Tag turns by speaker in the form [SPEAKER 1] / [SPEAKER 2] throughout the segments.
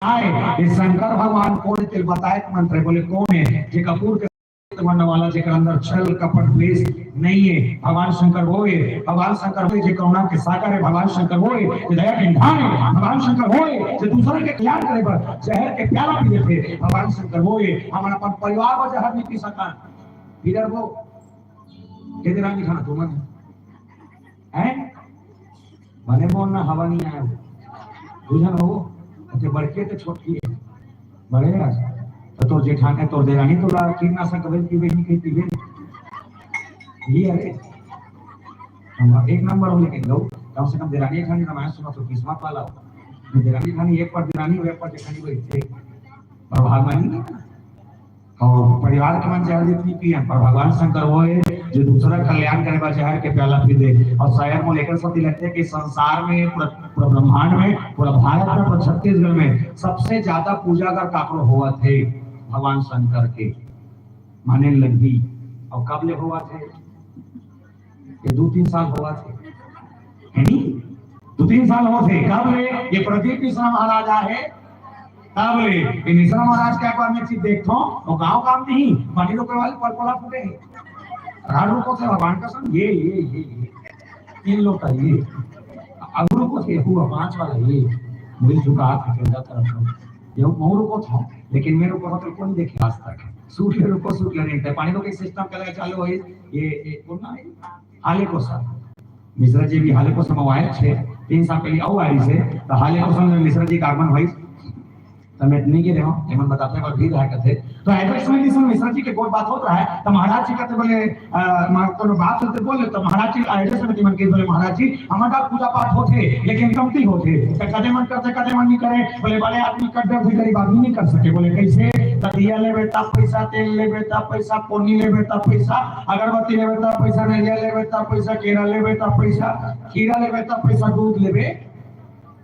[SPEAKER 1] आए इस शंकर भगवान कौन तेल बताए मंत्र बोले कौन है जे कपूर के बनने वाला जेकर अंदर छल कपट द्वेष नहीं है भगवान शंकर वो है। भगवान शंकर वो जे करुणा के सागर है। भगवान शंकर वो है जे दया के निधान है। भगवान शंकर वो है जे दूसरे के कल्याण करे पर जहर के प्याला पीते थे। भगवान शंकर वो है हम अपन परिवार को जहर नहीं पी सका फिर वो के दिन नहीं खाना तुम हैं मने बोलना हवा नहीं आया बुझन हो ओके बड़के तो छोटी है बड़े तो जेठाने तो देरानी तो कीटनाशक दवाई पीवे नहीं कहीं पीवे ये अरे हम एक नंबर हो लेकिन लोग कम से कम देरानी खानी रामायण सुना तो किस्मा पाला हो देरानी खानी एक पर देरानी वे पर जेठानी बैठे पर भगवान नहीं और परिवार के मन जहर जितनी पिए पर भगवान शंकर वो है जो दूसरा कल्याण करे बा जहर के प्याला पी दे। और शायर को लेकर सब लगते हैं कि संसार में पूरा ब्रह्मांड में पूरा भारत में पूरा छत्तीसगढ़ में सबसे ज्यादा पूजा अगर काकरो हुआ थे भगवान शंकर के माने लगी। और कब ले हुआ थे ये 2-3 साल हुआ थे है नी 2-3 साल हो थे कब ले ये प्रदीप मिश्रा महाराजा है तब ले ये मिश्रा महाराज क्या बार में चीज देखो वो गांव काम नहीं पानी रोके वाले पलपला फूटे राडू को थे भगवान का सन ये 3 लोग का ये अगुरु को थे हुआ 5 वाला ये मुझे झुका था केंद्र तरफ ये मोरू को था लेकिन मेरे को तो कौन देखे आज तक सूट ले रुको सूट लेने थे पानी रोके सिस्टम का चालू है ये बोलना है हाले को सर मिश्रा जी भी हाले को समवाय छे 3 साल पहले आओ आई से तो हाले को समय मिश्रा जी का आगमन हुई तमें नहीं के रहो एमन बताते पर भी रहा कथे तो ऐसे समय दिस मिश्रा जी के कोई बात होत रहा है तो महाराज जी कहते बोले कोनो बात होते बोले तो महाराज जी ऐसे समय मन के बोले महाराज जी हमारा पूजा पाठ होते लेकिन कमती होते तो कदे मन करते कदे मन नहीं करे बोले बड़े आदमी कड्डे भी गरीब आदमी नहीं कर सके बोले कैसे तदिया ले बेटा पैसा तेल ले बेटा पैसा पोनी ले बेटा पैसा अगरबत्ती ले बेटा पैसा नरियल ले बेटा पैसा केरा ले बेटा पैसा खीरा ले बेटा पैसा दूध लेबे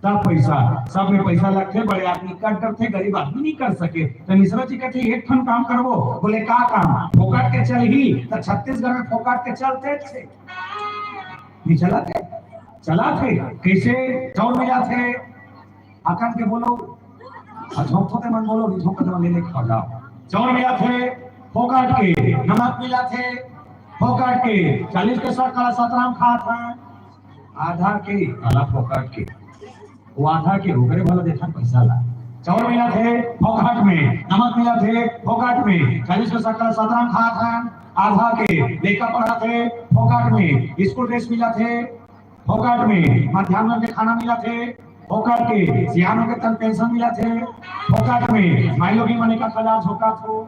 [SPEAKER 1] तब पैसा सब में पैसा लगते बड़े आदमी कर थे गरीब आदमी नहीं कर सके तो मिश्रा जी कहते एक ठन काम करवो बोले का काम फोकट के चल ही तो छत्तीसगढ़ में फोकट के चलते थे नहीं चला थे कैसे चौर मिला थे आकन के बोलो झोंकते मन बोलो झोंकते मन ले खा जाओ चौर मिला थे फोकट के नमक मिला थे फोकट के 40 के 100 काला सतराम खा था आधा के काला फोकट के वो आधा के होकर भला देखा पैसा ला चावल मिला थे फोकट में नमक मिला थे फोकट में 40 के 100 17 खा था आधा के लेकर पढ़ा थे फोकट में स्कूल ड्रेस मिला थे फोकट में मध्याह्न के खाना मिला थे फोकट के सियानों के तन पेंशन मिला थे फोकट में माई लोग मने का खजा झोंका थो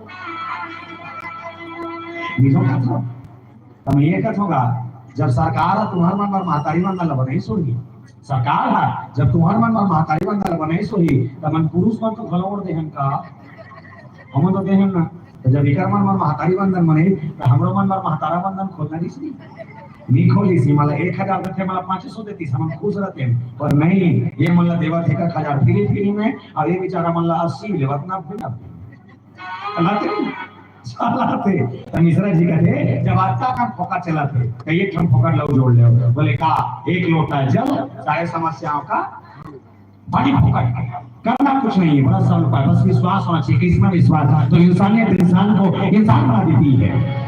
[SPEAKER 1] झोंका थो तुम ये कथ होगा जब सरकार तुम्हारे मन पर महतारी मन ला बनाई सोही सरकार है जब तुम्हारे मन में महतारी बंदा बने सोही तब मन पुरुष मन तो घलोड़ देहन का हम तो देहन ना तो जब इकर मन में महतारी बंधन बने तो हमरो मन में महतारा बंधन खोलना नहीं खोली सी मला 1000 देते मला 500 देती हम खुश रहते हैं पर नहीं ये मला देवा थे का 1000 फ्री में और ये बेचारा मला 80 लेवत ना फिर चलाते तो मिश्रा जी कहते जब आता का फोका चलाते तो ये ठम फोका लव जोड़ ले बोले का एक लोटा जल सारे समस्याओं का बड़ी फोका करना कुछ नहीं है बड़ा सरल उपाय बस विश्वास होना चाहिए कि इसमें विश्वास तो इंसानियत इंसान को इंसान बना देती है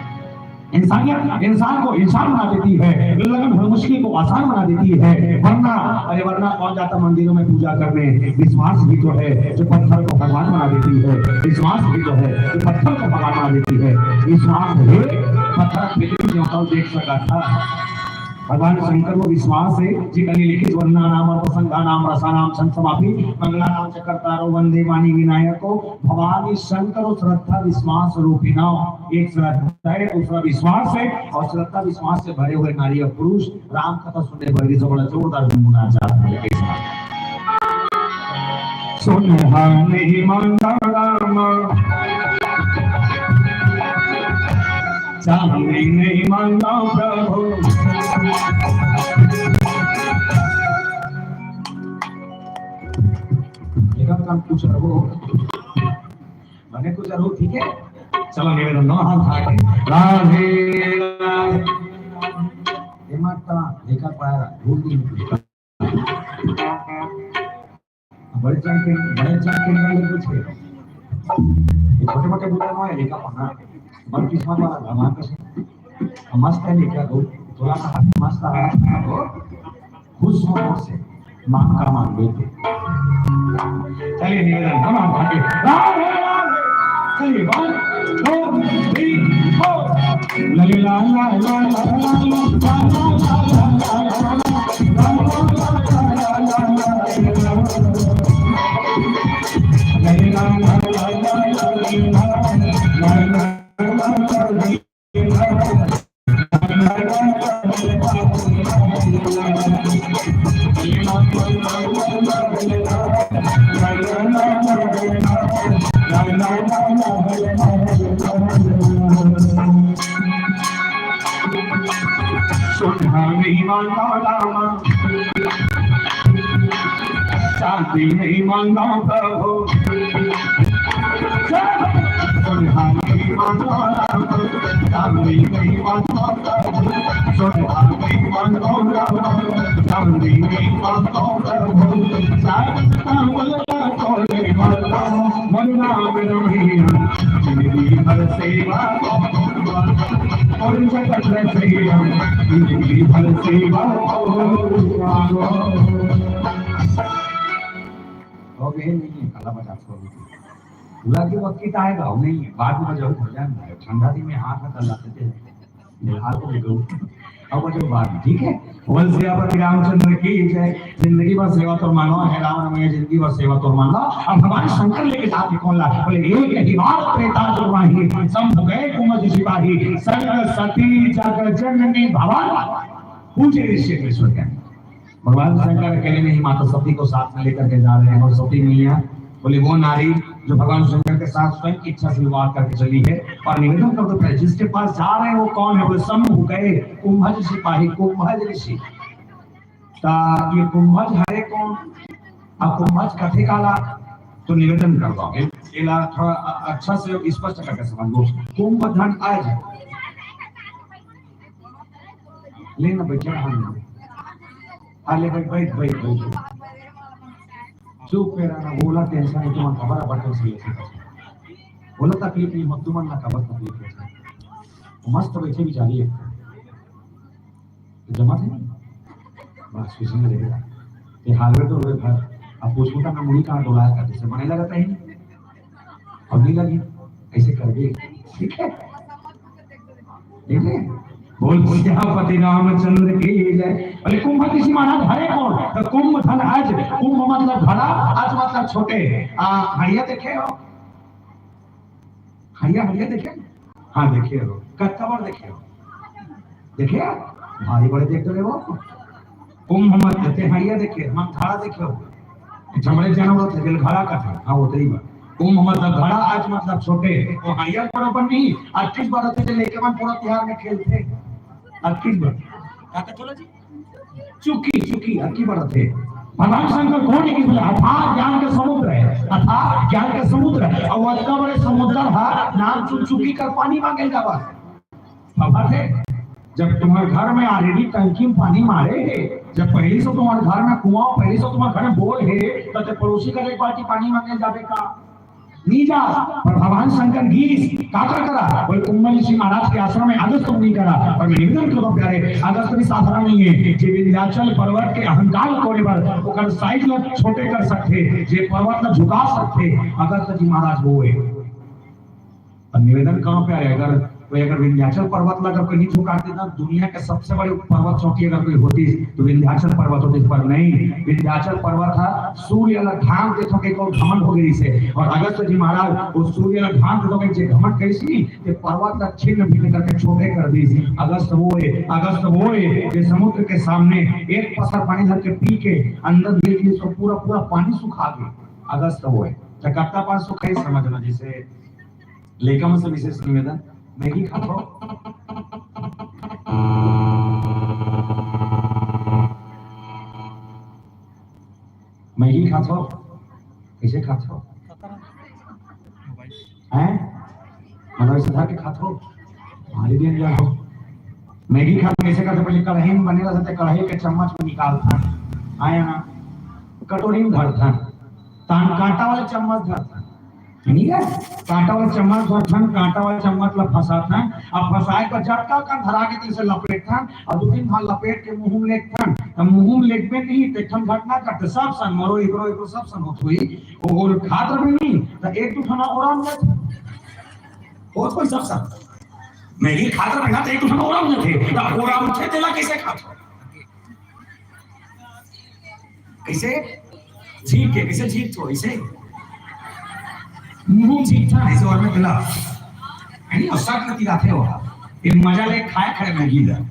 [SPEAKER 1] इंसानियत इंसान को इंसान बना देती है लगन मुश्किल को आसान बना देती है वरना कौन जाता मंदिरों में पूजा करने विश्वास भी तो है जो पत्थर को भगवान बना देती है विश्वास भी तो है जो पत्थर को भगवान बना देती है विश्वास है पत्थर देख सका था भगवान शंकर को विश्वास है जिकनि लिखित वर्णा नाम और प्रसंगा नाम रसा नाम संत समापि मंगला नाम चक्रतारो वंदे वाणी विनायको भवानी शंकर श्रद्धा विश्वास रूपिणा एक श्रद्धा है दूसरा विश्वास है और श्रद्धा विश्वास से भरे हुए नारी और पुरुष राम कथा सुनने बड़ी बड़ा जोरदार मुनाजात है सुन नहीं मांगा राम चाहे नहीं मांगा प्रभु काम कुछ रहो मैंने कुछ रहो ठीक है चलो मेरे नौ हाथ आके राधे माता देखा पाया भूल बड़े जन के लिए कुछ है छोटे मोटे बुला ना है लेका पना बड़ किस्मत वाला धमाल का मस्त है लेका दो थोड़ा सा हाथ मस्त है तो खुश होने से मांग का मांग देते चलिए निवेदन हम आगे चलिए 1 2 3 4 ला ला ला ला शांति नहीं मांगा प्रभु सुनहा नहीं मांगा शांति नहीं मांगा प्रभु सुनहा नहीं मांगा शांति नहीं मांगा प्रभु साता बोलता कोले मांगा मन नाम रमिया जिंदगी भर सेवा और जगत रचैया जिंदगी भर सेवा हो गए नहीं है कला 50 पूरा के वक्त की आएगा नहीं है बाद में जरूर हो जाएगा ठंडा दिन में हाथ में कर लाते थे निहार को देखो अब जो बात ठीक है वल सेवा पर रामचंद्र की जय जिंदगी भर सेवा तो मानो है राम रमैया जिंदगी भर सेवा तो मान लो अब भगवान शंकर लेके साथ कौन ला बोले एक ही बात त्रेता जो माही संभ गए कुमज सिपाही सर्व सती जग जननी भवान पूजे ऋषि ईश्वर के भगवान शंकर अकेले नहीं माता सती को साथ में लेकर के जा रहे हैं और सती मैया बोले वो नारी जो भगवान शंकर के साथ स्वयं की इच्छा से विवाह करके चली है और निवेदन कर दो जिसके पास जा रहे हैं वो कौन है बोले समूह गए कुंभज सिपाही कुंभज ऋषि ये कुंभज हरे कौन अब कुंभज कथे काला तो निवेदन कर दोगे थोड़ा अच्छा से स्पष्ट करके समझो कुंभ धन आज लेना बैठा हम आले बैठ चुप रहना बोला टेंशन नहीं तुम्हारा खबर बटन से बोला तकलीफ नहीं मत तुम्हारा खबर तकलीफ है मस्त बैठे बिचारी है जमा थे बस कुछ नहीं लगेगा ये हालवे तो हुए घर अब पूछो का मुड़ी कहाँ डोलाया करते से बने लगा कहीं अब नहीं लगी ऐसे कर दे ठीक है ठीक है बोल पति रामचंद्र की जय बोले कुंभ किसी महाराज हरे कौन तो कुंभ धन आज कुंभ मतलब घड़ा आज मतलब छोटे हड़िया देखे हो हड़िया देखे हाँ देखे हो कत्तावर देखे हो देखे भारी बड़े देखते रहे वो कुंभ मत देते हड़िया देखे हम घड़ा देखे हो चमड़े जानवर थे घड़ा का था हाँ वो तेरी बात कुंभ मतलब घड़ा आज मतलब छोटे वो हड़िया बराबर नहीं 28 बार होते थे लेके मन पूरा त्योहार में खेलते 28 बार क्या चलो जी चुकी अक्की बार थे भगवान शंकर कौन है कि बोले अथाह ज्ञान का समुद्र है अथाह ज्ञान का समुद्र है और वह बड़े समुद्र है नाम चुकी कर पानी मांगे जावा बात है जब तुम्हारे घर में ऑलरेडी टंकी में पानी मारे है जब पहले से तुम्हारे घर में कुआं पहले से तुम्हारे घर में बोर है तो पड़ोसी का एक बाल्टी पानी मांगे जावे का नहीं जा पर भगवान शंकर गीस काका करा बोले कुंभ ऋषि महाराज के आश्रम में अगस्त नहीं करा और निवेदन करो प्यारे अगस्त भी साधारण नहीं है जे विंध्याचल पर्वत के अहंकार कोने पर ओकर साइज लो छोटे कर सकते जे पर्वत को झुका सकते अगस्त जी महाराज वो है और निवेदन कहां पे आए अगर विंध्याचल पर्वत अगर कहीं झुकाते ना दुनिया के सबसे बड़ी पर्वत चौकी अगर कोई होती तो विंध्याचल पर्वत होती पर नहीं विंध्याचल पर्वत था सूर्य अलग ढांग देखो के कोई घमंड हो गई से और अगस्त जी महाराज वो सूर्य अलग ढांग देखो के जे घमंड कैसी कि पर्वत का छिन्न भिन्न करके छोटे कर दी अगस्त वो है कि समुद्र के सामने एक पसर पानी भर के पी के अंदर गिर के इसको पूरा पानी सुखा दे अगस्त वो है चकत्ता पास सुखाई समझना जिसे लेखा में से विशेष निवेदन मैगी खाते हो मैगी खाते हो कैसे खाते हो हैं मनोज सिद्धा के खाते हो हमारी भी जाओ मैगी खाते कैसे खाते पहले कढ़ाई में बनेगा तो कढ़ाई के चम्मच में निकालता आया ना कटोरी में भरता तान कांटा वाले चम्मच धरता, ठीक है, कांटा वाला चम्मच धरथन, कांटा वाला चम्मच ला फंसाथन, अब फंसाए को झटका का धरा के तीन से लपेटथन और दो तीन भाग लपेट के मुंह में लेथन, अब मुंह में लेके नहीं तेठन घटना करते सब सन मरो एकरो सब सन होत हुई वो खातर में नहीं तो एक दो खाना ओराम जात बहुत कोई सब सन मैगी खातर में ना एक दो खाना ओराम जाते तो ओराम थे तेला कैसे खाते कैसे झीक के कैसे झीक तो ऐसे मुंह झीक था ऐसे और में तेला यानी औसत लती जाते हो ये मजा ले खाए खाए मैगी दा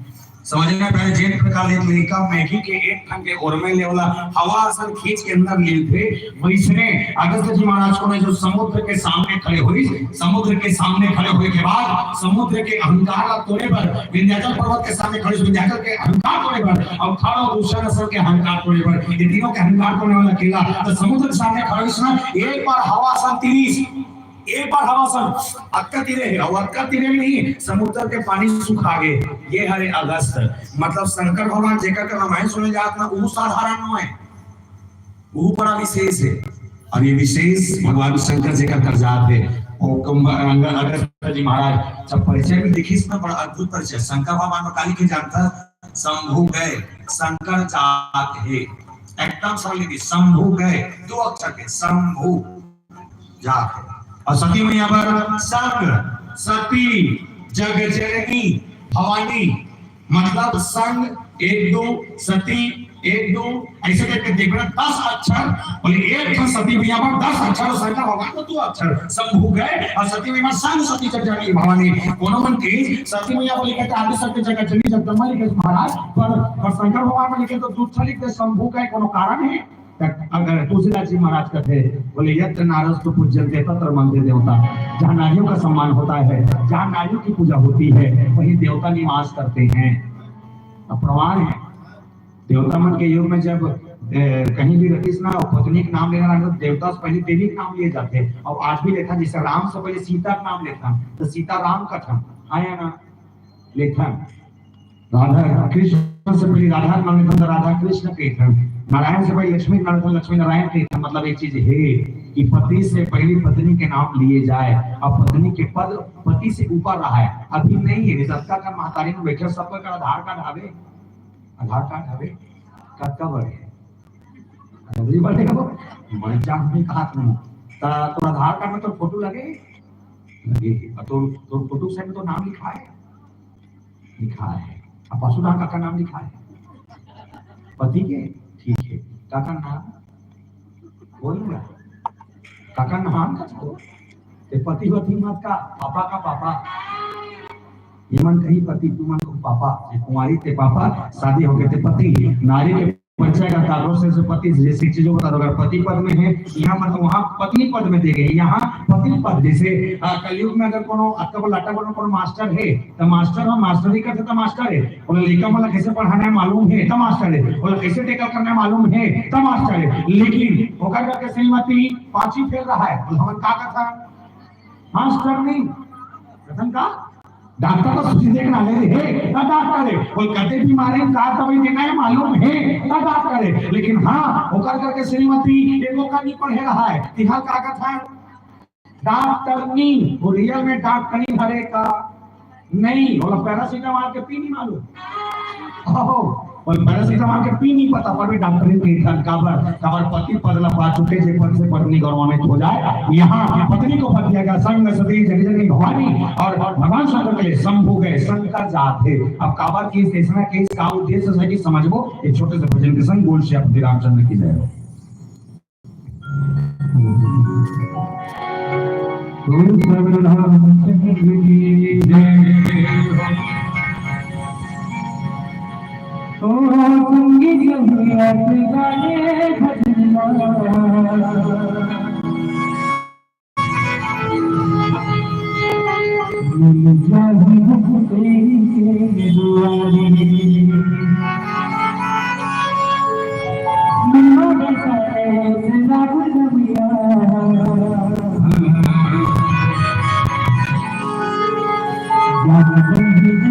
[SPEAKER 1] समझना पहले जेन प्रकार ले लड़का मैगी के एक ठन के और में लेवला हवा असल खींच के अंदर ले थे वैसने अगस्त जी महाराज को ने जो समुद्र के सामने खड़े हुई समुद्र के सामने खड़े हुए के बाद समुद्र के अहंकार का तोड़े पर विंध्याचल पर्वत के सामने खड़े विंध्याचल के अहंकार तोड़े पर और थारो दूसरा नस्ल के अहंकार तोड़े पर ये तीनों के अहंकार तोड़ने वाला किला तो समुद्र के सामने खड़े हुए एक बार हवा सन 30 एक बार हवा सन अक्का तीरे है और अक्का तीरे में नहीं समुद्र के पानी सुखा गए ये हरे अगस्त मतलब शंकर भगवान जेकर का रामायण सुने जात ना वो साधारण न है वो बड़ा विशेष है और ये विशेष भगवान शंकर जेकर कर जात है और अगस्त जी महाराज जब परिचय में देखी इसमें बड़ा अद्भुत परिचय शंकर भगवान काली के जानता शंभु गए शंकर जात है एकदम सरल लिखी शंभु गए 2 अक्षर के शंभु जात है और सती मैया पर संग सती जग जननी भवानी मतलब संग 1 2 सती 1 2 ऐसे करके देखना 10 अक्षर बोले एक था सती मैया पर 10 अक्षर और शंकर भगवान को 2 अक्षर शंभु गए और सती मैया संग सती जग जननी भवानी कोनो मन के सती मैया बोले कहते आदि सत्य जगत जननी जगदम्बा लिखे महाराज पर शंकर भगवान में लिखे तो दूसरा लिखते शंभु का कोनो कारण है अगर तुलसीदास जी महाराज कहते बोले यत्र नारस्तु पूज्यन्ते तत्र मंदिर देवता जहाँ नारियों का सम्मान होता है जहाँ नारियों की पूजा होती है वहीं देवता निवास करते हैं अब प्रमाण है देवता मन के युग में जब कहीं भी रखी ना पत्नी का नाम लेना तो देवता से पहले देवी का नाम लिए जाते और आज भी लेता जैसे राम से पहले सीता का नाम लेता तो सीता राम का था आया ना लेता राधा कृष्ण से पहले राधा नाम लेता राधा कृष्ण के था नारायण से पहले लक्ष्मी नारायण लक्ष्मी नारायण के मतलब एक चीज है कि पति से पहली पत्नी के नाम लिए जाए और पत्नी के पद पति से ऊपर रहा है अभी नहीं है सबका का महतारी में बैठे सबका का आधार कार्ड हवे कब है अगली बार देखो मैं जान नहीं कहा नहीं तो आधार कार्ड में तो फोटो लगे तो फोटो से में तो नाम लिखा है अब परशुराम का नाम लिखा है पति के ठीक है काका नाम बोलूंगा काका नाम का ते पति होती मत का पापा ये मन कहीं पति तू मन को पापा कुमारी ते पापा शादी हो गए थे पति नारी के परिचय का तारों से पति जैसी चीजों बता दो अगर पति पद में है यहाँ मतलब वहाँ पत्नी पद में दे गए यहाँ पति पद जैसे कलयुग में अगर कोनो अक्का लाटा कोनो मास्टर है तो मास्टर हम मास्टरी करते तो मास्टर है बोले लड़का वाला कैसे पढ़ाना है मालूम है तो मास्टर है बोले कैसे टेकअप करना है मालूम है तो मास्टर है लेकिन होकर करके श्रीमती 5 ही फेल रहा है बोले हम का था मास्टर नहीं प्रथम का डॉक्टर तो सूची देखना ले है ना डॉक्टर है बोल कहते बीमारी का दवाई देना है मालूम है ना डॉक्टर है लेकिन हाँ होकर करके श्रीमती एगो का नहीं पढ़े रहा है तिहार का था डॉक्टर नहीं वो रियल में डॉक्टर नहीं हरे का नहीं बोला पैरासीटामोल के पी नहीं मालूम और पैरासीटामोल के पी नहीं पता पर भी डॉक्टर ने कबर पति पदला पा चुके जे पद से पत्नी गौरवान्वित हो जाए यहाँ पत्नी को पद दिया गया संग सती जगजननी भवानी और भगवान शंकर के लिए शंभु गए शंकर जात है अब काबर की स्टेशन के इसका उद्देश्य है कि समझो एक छोटे से भजन के संग बोल श्री रामचंद्र की जय ओ संगीत गाने भजना मिल जाही तेरी दुआरी मिलो बसाए राग नबिया जान संगीत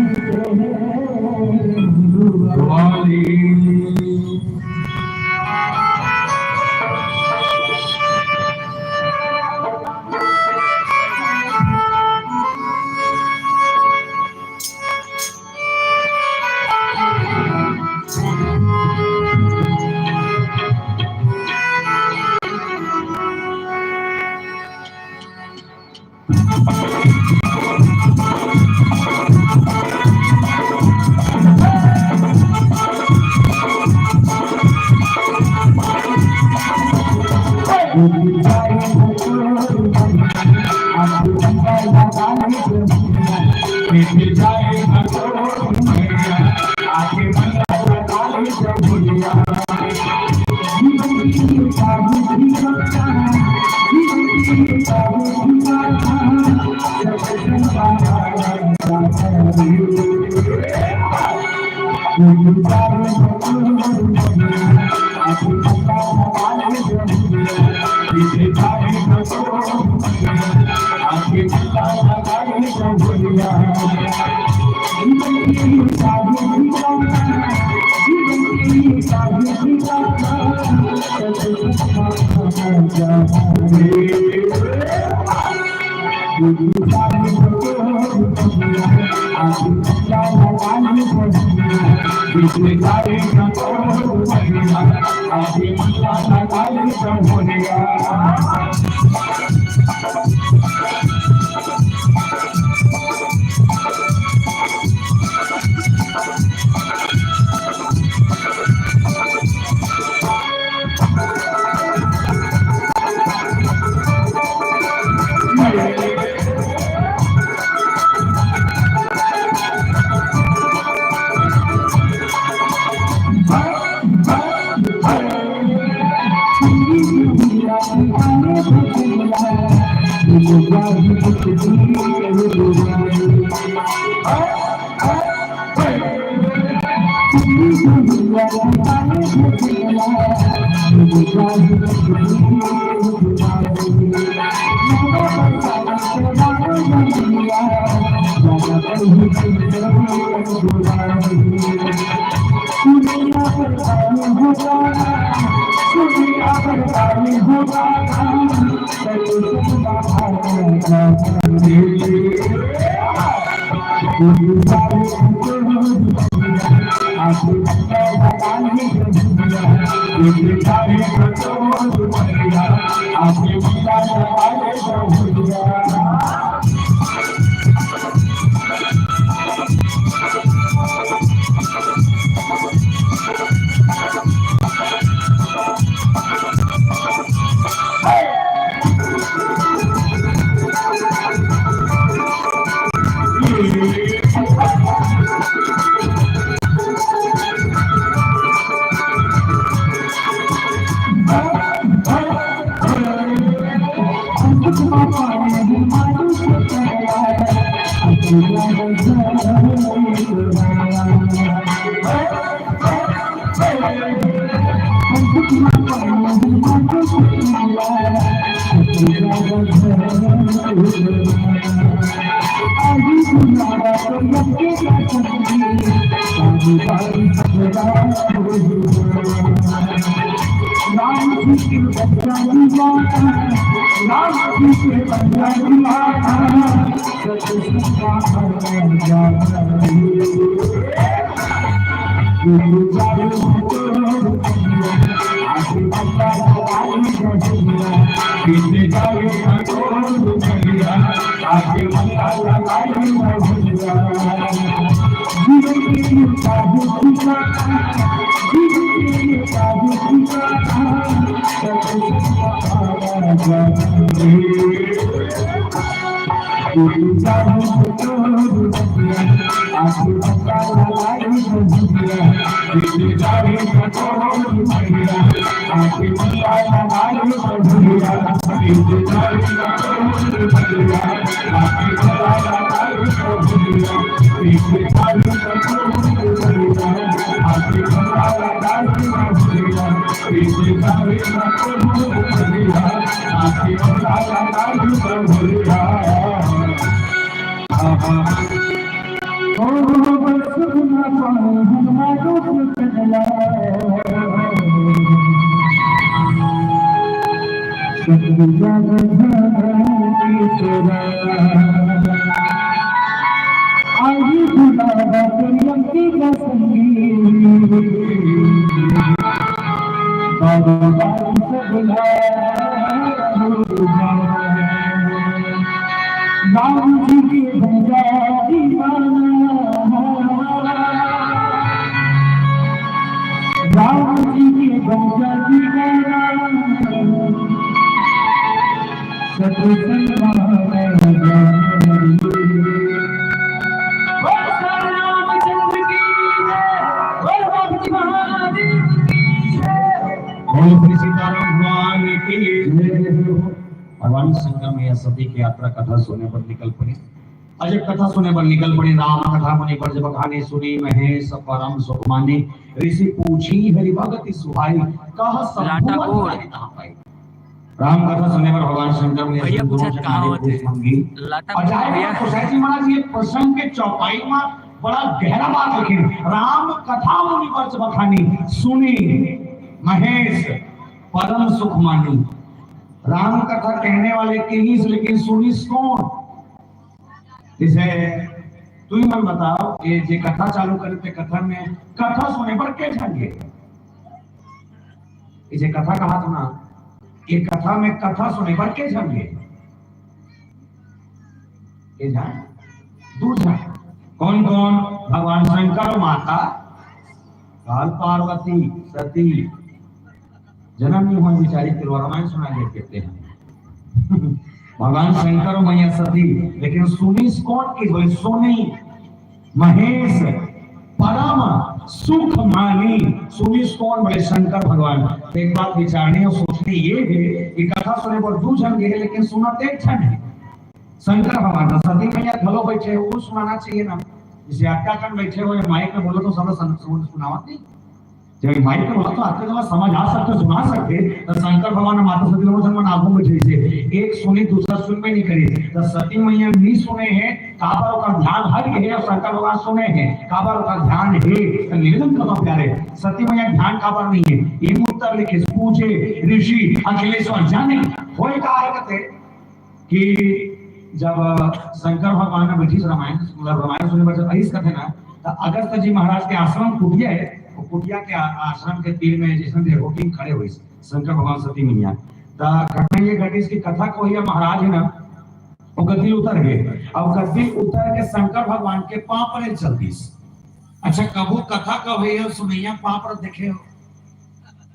[SPEAKER 1] सत्संग रामचंद्र की भक्ति महादेव की श्री सीताराम भगवान की। भगवान शंकर में सती की यात्रा कथा सुनने पर निकल पड़े। अजब कथा सुने पर निकल पड़े। राम कथा मुनि पर जब कहानी सुनी महेश परम सुख मानी। ऋषि पूछी हरि भगति सुहाई कहा सब पाई। राम कथा सुनने पर भगवान शंकर ने सोसाइटी महाराज ये प्रसंग के चौपाई में बड़ा गहरा बात लिखी। राम कथा मुनि पर जब कहानी सुनी महेश परम सुख मानी। राम कथा कहने वाले के ही, लेकिन सुनी कौन? इसे तू ही मन बताओ। ये जे कथा चालू करते कथा में कथा सुने पर क्या चाहिए? इसे कथा कहा तो ना, ये कथा में कथा सुने पर क्या चाहिए? ये जान दूसरा कौन कौन? भगवान शंकर, माता काल पार्वती, सती जन्म नहीं हुआ बेचारी के रामायण सुना कहते हैं। भगवान शंकर मैया सती, लेकिन सुनी कौन की? बोले सोनी महेश परम सुख मानी। सुनी कौन? बोले शंकर भगवान। एक बात विचारनी और सोचनी ये है कि कथा सुने पर दो जन गए लेकिन सुना एक क्षण है। शंकर भगवान सती मैया घलो बैठे वो सुनाना चाहिए ना। जैसे आपका कन बैठे हुए माइक में बोलो तो सब सुनावा नहीं। जब माइक में बोला तो आपके जब समझ आ सकते सुना सकते। तो शंकर भगवान माता सती लोगों से आगू बैठे थे, एक सुनी दूसरा सुन में नहीं करी। तो सती मैया नहीं सुने हैं काबर का ध्यान हट गए और शंकर भगवान सुने हैं काबर का ध्यान है। तो निवेदन करो प्यारे, सती मैया ध्यान काबर नहीं है। ये उत्तर लिखे पूछे ऋषि अखिलेश्वर जाने होए का कहते कि जब शंकर भगवान ने बैठी रामायण मतलब रामायण सुनने पर ऐसा कहते ना, तो अगस्त जी महाराज के आश्रम कुटिया है। कुटिया के आश्रम के तीर में जैसे देखो टीम खड़े हुई शंकर भगवान सती मैया। घटना ये घटी इसकी कथा को ही महाराज है ना वो गद्दी उतर गए। अब गद्दी उतर के शंकर भगवान के पांव पर चलती। अच्छा कबू कथा कब है सुनैया पांव पर देखे हो?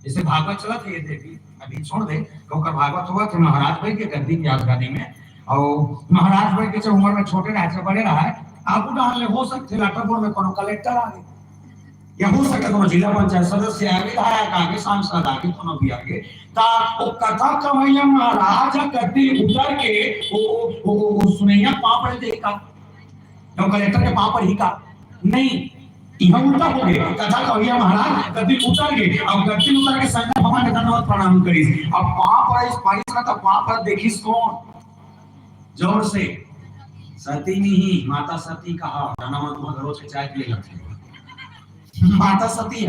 [SPEAKER 1] जैसे भागवत चला था ये देखी अभी छोड़ दे क्योंकि भागवत हुआ थे महाराज भाई के गद्दी की यादगारी में। और महाराज भाई के उम्र में छोटे रहे बड़े रहा है आगू डालने हो सकते लाटापुर में कोनो कलेक्टर आ गए या हो सके कोनो जिला पंचायत सदस्य आगे विधायक आगे सांसद आगे कोनो भी आगे। ता वो कथा कमैया महाराज गद्दी उतर के वो सुनैया पांव पर देखा तो कलेक्टर के पांव पर ही का नहीं यह उल्टा हो गया। कथा कमैया महाराज गद्दी उतर गए। अब गद्दी उतर के शंकर भगवान ने धन्यवाद प्रणाम करी। अब पांव पर इस पारिस ना तो पांव पर देखिस कौन? जोर से सती नहीं माता सती कहा धन्यवाद तुम घरों से चाय पी लेते माता सती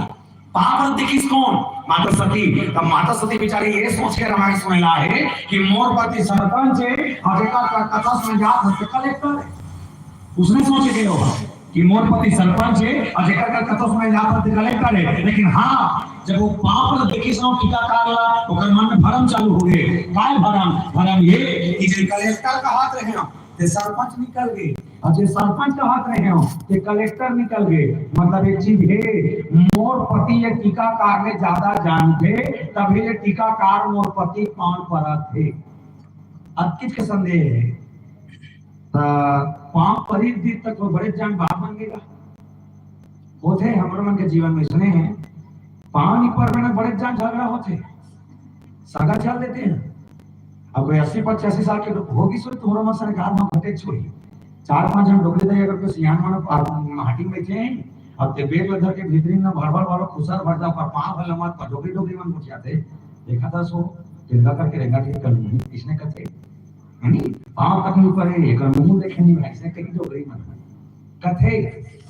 [SPEAKER 1] पावर देखिस कौन? माता सती। तब माता सती बेचारी ये सोच के रामायण सुनेला है कि मोर पति सरपंच है और का कथा सुन जात है कलेक्टर है। उसने सोच के होगा कि मोर पति सरपंच है और जेकर का कथा सुन जात है कलेक्टर है। लेकिन हाँ जब वो पावर देखिस ना टीका कागला ओकर मन में भरम चालू हो गए। काय भरम ये कि जे कलेक्टर का हाथ रहे ना ते सरपंच निकल गए और जे सरपंच का हाथ रहे हो ते कलेक्टर निकल गए। मतलब एक चीज है मोर पति ये टीकाकार में ज्यादा जानते तभी ये टीकाकार मोर पति पांव पर थे। अब किसके संदेह है पांव पर ही दिन तक वो बड़े जान बाप बन गएगा होते हमारे मन के जीवन में सुने हैं पांव नहीं पर में बड़े जान झगड़ा होते सगा चल देते हैं। अब 80-85 साल के होगी सुन तुम्हारा मन सरकार में घटे छोड़ी 4-5 जन डोगरी दे अगर कोई सियान मन हाटी में थे अब ते बेग लधर के भीतरी में भरभर वाला खुसर भरदा पर पांव भला मत पर डोगरी मन पूछ जाते देखा था सो तिरगा करके रेंगा ठीक कर ली इसने कहते यानी पांव कहीं ऊपर है एक मुंह देखे नहीं ऐसे कहीं डोगरी मन कथे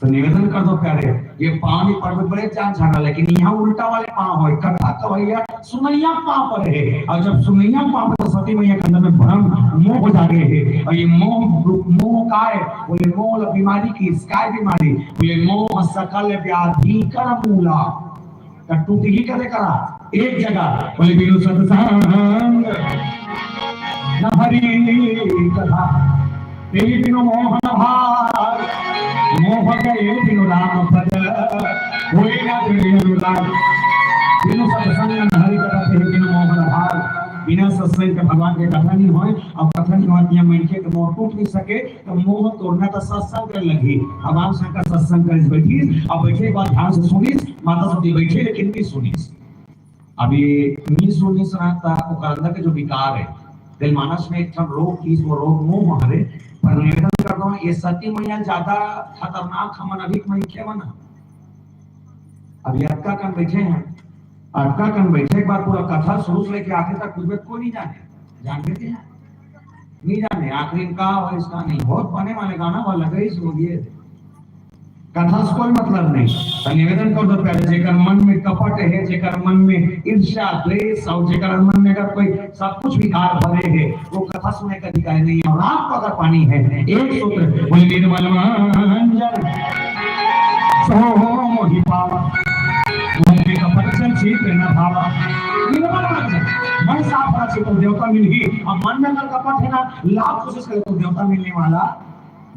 [SPEAKER 1] तो निवेदन कर दो प्यारे ये पांव ही पर बड़े जान झाड़ा लेकिन यहाँ उल्टा वाले पांव है कथा कवैया सुनैया पांव पर है। और जब सुनैया पांव पर सती मैया के अंदर में भ्रम मोह जागे है और ये मोह का है बोले मोह बीमारी की स्काय बीमारी बोले मोह सकल व्याधि कर मूला टूटी ही करे करा एक जगह बोले बिनु सत्संग न हरि कथा तेरी बिनु मोहन भार मोह गए बिनु राम पद होए ना बिनु राम बिनु सत्संग न हरि कथा तेरी बिनु मोहन भार बिना सत्संग के भगवान के कथा नहीं होए और कथा नहीं होती है मन के मोह टूट नहीं सके तो मोह तोड़ना तो सत्संग कर लगी भगवान शंकर सत्संग कर बैठी और बैठे के बाद ध्यान से सुनी माता सती बैठे लेकिन नहीं सुनी अभी नहीं सुनी सुनाता वो अंदर के जो विकार है दिल मानस में एक रोग की वो रोग मोह हरे पर निवेदन करता हूँ ये सती मैया ज्यादा खतरनाक हमन अधिक नहीं खे बना अभी अटका कन बैठे हैं अटका कन बैठे एक बार पूरा कथा शुरू से लेके आखिर तक कुछ कोई नहीं जाने जानते थे नहीं जाने आखिरी का और इसका नहीं बहुत बने वाले गाना वाला लगे इस बोलिए कथा से कोई मतलब नहीं तो निवेदन कर दो पहले जेकर मन में कपट है जेकर मन में ईर्ष्या द्वेष और जेकर मन में अगर कोई सब कुछ विकार भरे है वो कथा सुनने का अधिकार नहीं है और आपको अगर पानी है एक सूत्र बोले निर्मल मंजन सो मोहि पावा मन में कपट संचित न भावा निर्मल मंजन मन साफ रखे तो देवता मिल ही और मन में अगर कपट है ना लाख कोशिश करे तो देवता मिलने वाला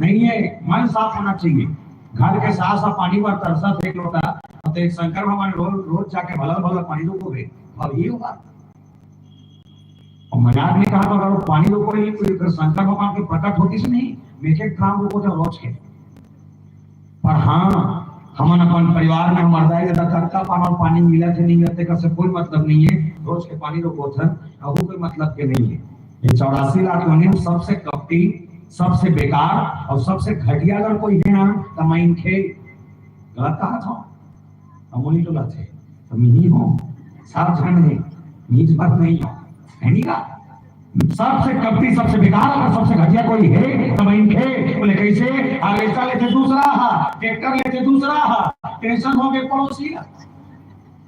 [SPEAKER 1] नहीं है मन साफ होना चाहिए घर के साथ साथ पानी पर तरसा एक लोटा तो एक शंकर भगवान रोज जाके भला भला पानी रोकोगे अब ये होगा और मजाक ने कहा तो अगर पानी रोकोगे तो शंकर भगवान की प्रकट होती से नहीं मेरे काम रोको तो रोज के पर हाँ हम अपन परिवार में हमारा करता पानी मिला थे नहीं मिलते का कोई मतलब नहीं है रोज के पानी रोको थे वो कोई मतलब के नहीं है ये 84 लाख लोग सबसे कपटी सबसे बेकार और सबसे घटिया अगर कोई है ना तो मैं इनके गलत कहा था अमोली तो गलत है तो मैं ही हूँ सब जन है नीच बात नहीं है नहीं का सबसे कपटी सबसे बेकार अगर सबसे घटिया कोई है तो मैं इनके बोले कैसे हार्वेस्टर लेते दूसरा हा ट्रैक्टर लेते दूसरा हा टेंशन हो गए पड़ोसी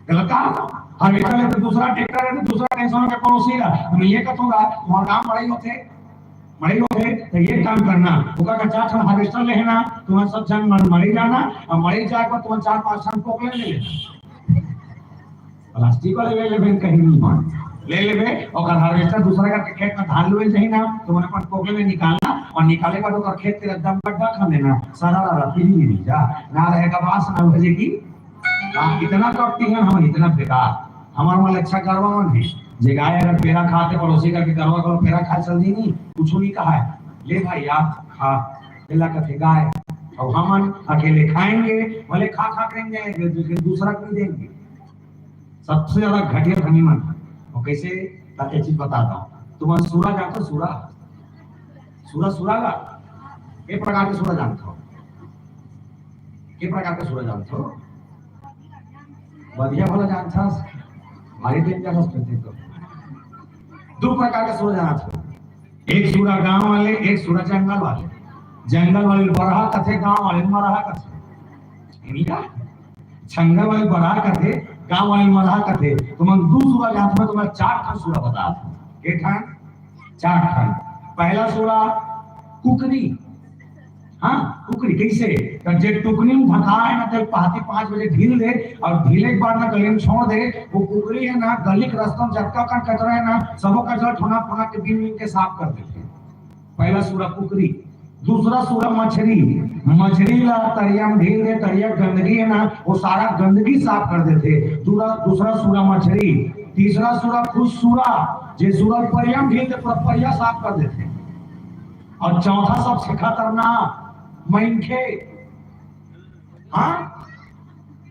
[SPEAKER 1] गलत कहा था हार्वेस्टर लेते दूसरा ट्रैक्टर लेते दूसरा टेंशन हो गए पड़ोसी मैं ये कहूँगा वहाँ काम बड़े होते मरे होते तो ये काम करना होगा का चार ठन हार्वेस्टर लेना तुम्हारा सब जन मरे जाना और मरे जाए पर तुम 4-5 ठन पोकले ले लेना प्लास्टिक वाले ले कहीं नहीं मान ले लेबे और हार्वेस्टर दूसरा का खेत में धान लुए चाहिए ना तुमने अपन पोकले में निकालना और निकाले बाद ओकर खेत के एकदम गड्ढा कर देना सारा रात नहीं जा ना रहेगा बास ना भेजेगी आप इतना कपटी हैं हम इतना बेकार हमारा माल अच्छा करवावन है जे गाय अगर पेड़ा खाते पड़ोसी का करवा करो पेड़ा खा चल दी नहीं कुछ नहीं कहा है ले भाई आप खा पेला का गाय और हम अकेले खाएंगे भले खा खा करेंगे दूसरा को देंगे सबसे ज्यादा घटिया धनी मन और कैसे ताकि चीज बताता हूँ तुम सूरा जानते हो सूरा सूरा सूरा का एक प्रकार के सूरा जानते हो एक प्रकार के सूरा जानते हो बढ़िया भला जानता हमारे दिन क्या करते तो दो प्रकार का सूरज जाना था एक सूरा गांव वाले एक सूरा जंगल वाले बरहा कथे गांव वाले मरहा कथे इनका जंगल वाले बरहा कथे गांव वाले मरहा कथे तुम दो सूरा जात में तुम्हें 4 ठन सूरा बता के ठन 4 ठन पहला सूरा कुकरी हाँ टुकड़ी कैसे जे टुकड़ी में धकाए ना तो पाती 5 बजे ढील दे और ढीले के बाद ना गले में छोड़ दे वो कुकड़ी है ना गली के रास्ता में झटका का कचरा है ना सबो कचरा ठोना ठोना के बिन के साफ कर देते पहला सूरा कुकरी दूसरा सूरा मछली ला तरिया में ढील दे तरिया गंदगी है ना वो सारा गंदगी साफ कर देते दूसरा सूरा मछली तीसरा सूरा खुश सूरा जे सूरा परिया में ढील दे पूरा परिया साफ कर देते और चौथा सबसे खतरनाक मैंखे हाँ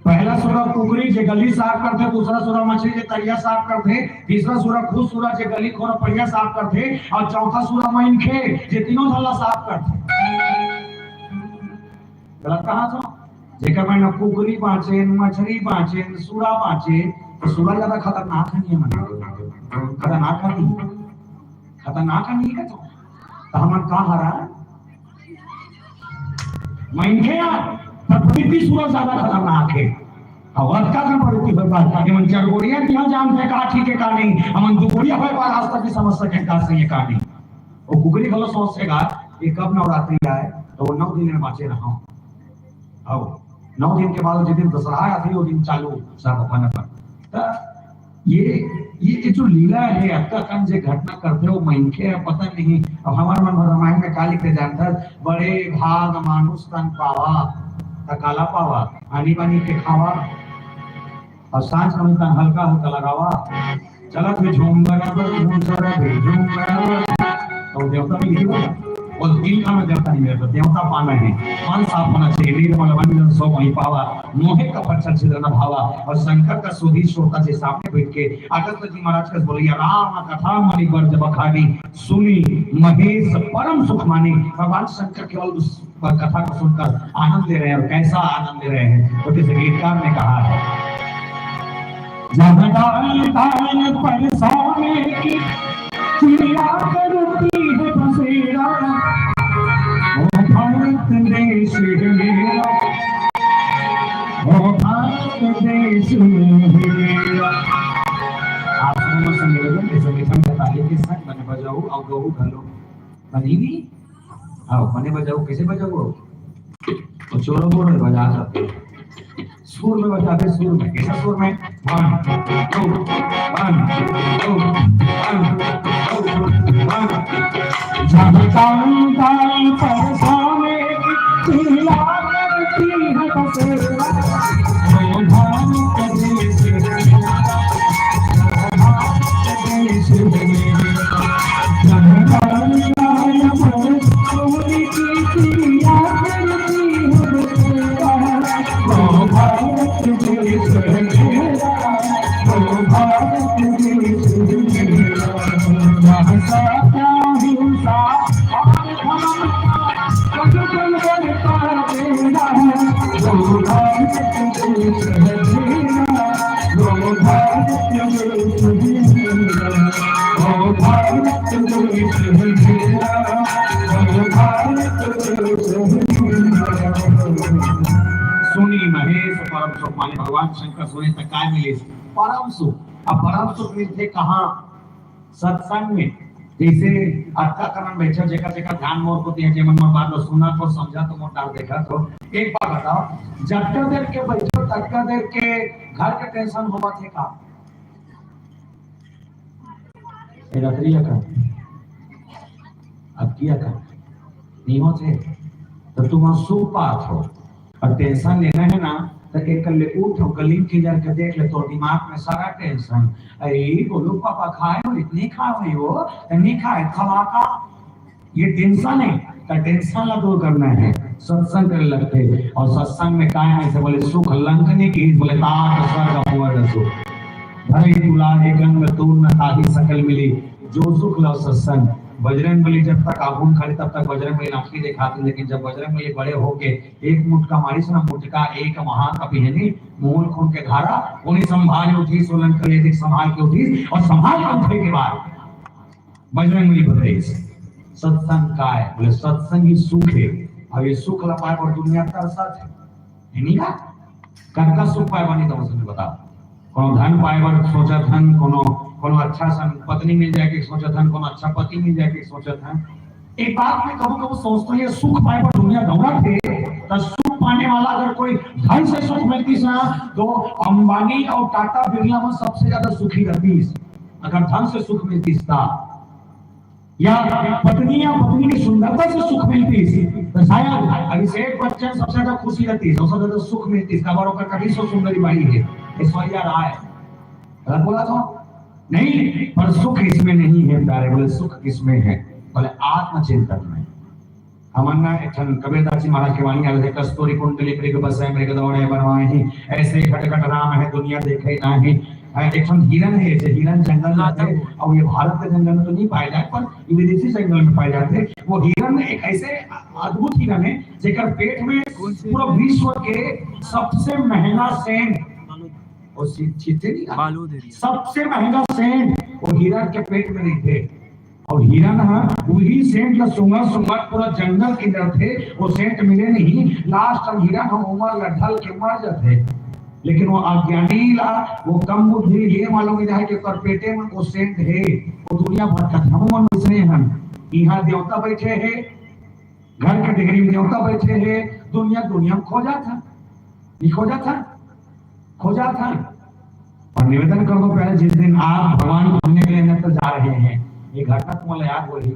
[SPEAKER 1] पहला सूरा कुकरी जे गली साफ करते दूसरा सूरा मछली जे तरिया साफ करते तीसरा सूरा खुश सूरा जे गली खोरा परिया साफ करते और चौथा सूरा मैंखे जे तीनों धल्ला साफ करते गलत कहा था जेकर में कुकरी बाँचे मछली बाँचे सूरा बाँचे तो सूरा ज्यादा खतरनाक नहीं है खतरनाक नहीं है तो हम कहा हरा मैंने प्रवृत्ति सूरज ज्यादा खतरनाक है और का प्रवृत्ति बर्बाद ताकि मन चार गोड़ियां क्या जानते का ठीक है का नहीं हम दो गोड़ियां होए बार आज तक की समझ सके का सही है का नहीं और कुकरी गलो सोचेगा ये कब नवरात्रि आए तो वो 9 दिन में बाँचे रहा अब 9 दिन के बाद जिस दिन दशहरा आती है वो दिन चालू सब अपन पर ये जो लीला है आपका काम जो घटना करते हो मैंके पता नहीं अब हमारे मन रामायण में काली के जानता बड़े भाग मानुष तन पावा काला पावा आनी बानी के खावा और सांझ में तन हल्का हल्का लगावा चला फिर झूम बराबर झूम सारा फिर झूम बराबर। तो देवता भी यही बोला और दिल का में देवता नहीं मेरे देवता पाना है, मन साफ होना चाहिए, निर्मल वंदन सो वही पावा, मोहे का पच्चर छिद्र न भावा। और शंकर का सुधी श्रोता के सामने बैठ के अगस्त जी महाराज का बोलिए राम कथा मणि वर्ज बखानी सुनी महेश परम सुख मानी। भगवान शंकर केवल उस कथा को सुनकर आनंद ले रहे हैं, और कैसा आनंद ले रहे हैं तो जैसे गीतकार ने कहा है, जहाँ डाल डाल पर सोने की चिड़िया करती है बसेरा, ओ भारत देश मेरा, ओ भारत देश मेरा। आप लोगों से निवेदन है सभी संग ताली के साथ बने बजाओ और गहू घलो बनी भी आओ बने बजाओ। कैसे बजाओ? तो चोरों को बजा सकते सुर में बजाते, सुर में कैसा सुर में 1 2 1 2 1 जब ताल ताल पर सोने की चिड़िया करती है बसेरा, ओ भारत देश मेरा, भारत देश मेरा। जब ताल ताल पर सोने की चिड़िया करती है बसेरा, ओ भारत देश मेरा, ओ भारत देश मेरा। भाषा क्या हिंसा और धर्म का कटुकल बनता तेरा, ओ भारत देश मेरा, ओ भारत देश मेरा, ओ भारत देश मेरा, ओ भारत देश मेरा। सुनी महेश परम सुख माने भगवान शंकर सुने तक काय मिले परम सुख। अब परम सुख मिलते कहाँ? सत्संग में। जैसे अक्का करन बैठा जेका जेका ध्यान मोर को दिया जेमन में बात सुना तो समझा तो मोटा देखा तो एक बात बताओ, जब तक देर के बैठो तब तक देर के घर के टेंशन होगा थे का रखरिया का अब किया का नहीं होते तो तुम सुख पात हो। और टेंशन लेना है ना तो एक ले उठ गली की जाके देख ले तो दिमाग में सारा टेंशन, अरे बोलो पापा खाए हो इतनी खाए हो नहीं खाए खवा का, ये टेंशन है। तो टेंशन ला दूर करना है, सत्संग कर लगते। और सत्संग में काय है से बोले सुख लंघने की बोले तात स्वर्ग अपूर्व सुख भले दुलारे गंग तूर न ताही सकल मिली, जो सुख लो सत्संग। बजरंगबली जब तक आगुन खाली तब तक बजरंगबली नाचती दिखाते, लेकिन जब बजरंगबली बड़े होके एक मुटका मारी से ना मुटका एक महाकपि मूल खून के धारा उन्हें संभाल उठी सोलन कले देख संभाल के उठी और संभाल के उठे के बाद बजरंगबली बताइए सत्संग का है बोले सत्संग ही सुख है। अब ये सुख ला पाए और दुनिया तरसत है नहीं का कनका सुख पाए बनी तो मुझे बता कोनो धन पाए बर सोचा धन कोनो अच्छा सन पत्नी मिल जाए कि सोचा धन कोनो अच्छा पति मिल जाए कि सोचा धन। एक बात में कभी कभी सोचते हैं सुख पाए बर दुनिया दौड़ा थे तो सुख पाने वाला अगर कोई धन से सुख मिलती ना तो अंबानी और टाटा बिरला में सबसे ज्यादा सुखी रहती अगर धन से सुख मिलती था, या पत्नी की सुंदरता से सुख मिलती तो शायद अभिषेक बच्चन सबसे ज्यादा खुशी रहती सबसे ज्यादा सुख मिलती खबर होकर कभी सो सुंदरी बाई है ऐश्वर्या राय गलत बोला था नहीं, पर सुख इसमें नहीं है प्यारे। बोले सुख किसमें है? बोले आत्मचिंतन में। हमन्ना एक कबीरदास जी महाराज की वाणी आवे कस्तूरी कुंडली मृग बसै मृग दौड़े बनवाहि, ऐसे घटघट राम है दुनिया देखे नाही। एक हिरन है, जैसे हिरन जंगल में आते और ये भारत के जंगल में तो नहीं पाए जाते पर विदेशी जंगल में पाए जाते। वो हिरन एक ऐसे अद्भुत हिरन है जेकर पेट में पूरा विश्व के सबसे महंगा सेंट और सबसे महंगा सेंट वो हिरन के पेट में नहीं थे। और हिरन वही सेंट का सुंगर पूरा जंगल के अंदर थे, वो सेंट मिले नहीं। लास्ट तक हिरन हम उमर लढल के मर जाते, लेकिन वो अज्ञानी ला वो कम बुद्धि ये मालूम नहीं है कि कर पेटे में वो सेंट है। वो दुनिया भर का धर्म मिसरे हैं। यहाँ देवता बैठे हैं, घर के डिग्री में देवता बैठे हैं। दुनिया खोजा था, खोजा था। और निवेदन कर दो पहले जिस दिन आप भगवान को ढूंढने के लिए तो जा रहे हैं, ये घटना तुम्हें याद हो रही